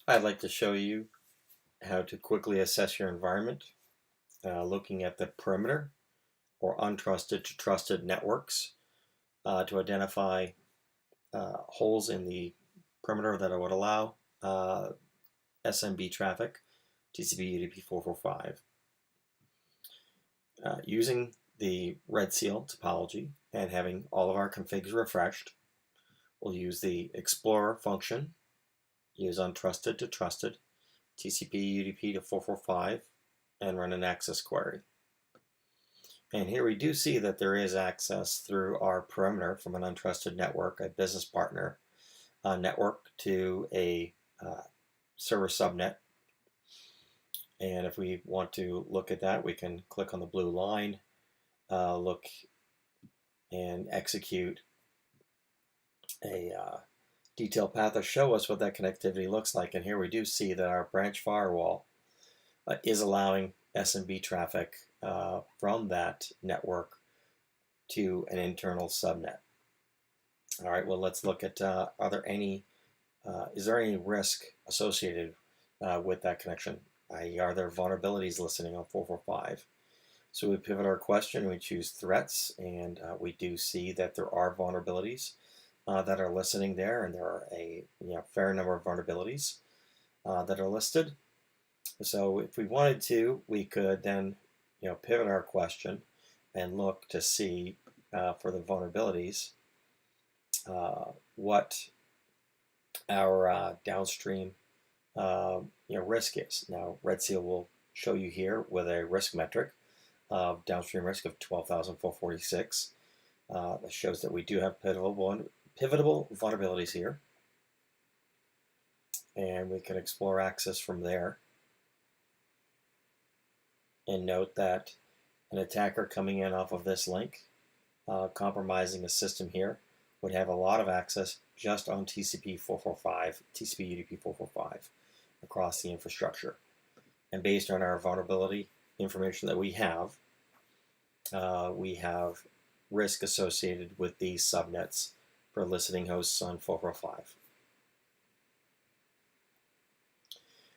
I'd like to show you how to quickly assess your environment looking at the perimeter or untrusted to trusted networks to identify holes in the perimeter that would allow SMB traffic, TCP UDP 445. Using the RedSeal topology and having all of our configs refreshed, we'll use the Explorer function, use untrusted to trusted, TCP UDP to 445, and run an access query. And here we do see that there is access through our perimeter from an untrusted network, a business partner network, to a server subnet. And if we want to look at that, we can click on the blue line, look and execute a detailed path to show us what that connectivity looks like. And here we do see that our branch firewall is allowing SMB traffic from that network to an internal subnet. All right, well, let's look at is there any risk associated with that connection? Are there vulnerabilities listening on 445? So we pivot our question, we choose threats, and we do see that there are vulnerabilities that are listening there, and there are a fair number of vulnerabilities that are listed. So if we wanted to, we could then pivot our question and look to see for the vulnerabilities what our downstream risk is. Now, RedSeal will show you here with a risk metric of downstream risk of 12,446. That shows that we do have pivotable vulnerabilities here, and we can explore access from there. And note that an attacker coming in off of this link, compromising a system here, would have a lot of access just on TCP 445, TCP UDP 445 across the infrastructure. And based on our vulnerability information that we have risk associated with these subnets for listening hosts on 445.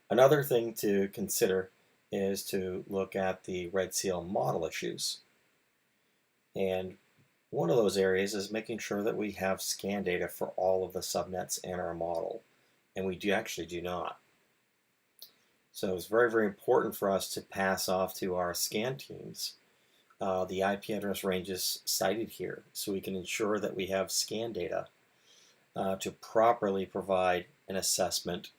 Another thing to consider is to look at the RedSeal model issues. And one of those areas is making sure that we have scan data for all of the subnets in our model, and we actually do not. So it's very, very important for us to pass off to our scan teams the IP address ranges cited here, so we can ensure that we have scan data to properly provide an assessment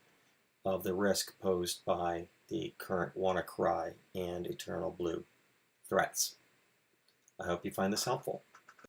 of the risk posed by the current WannaCry and Eternal Blue threats. I hope you find this helpful.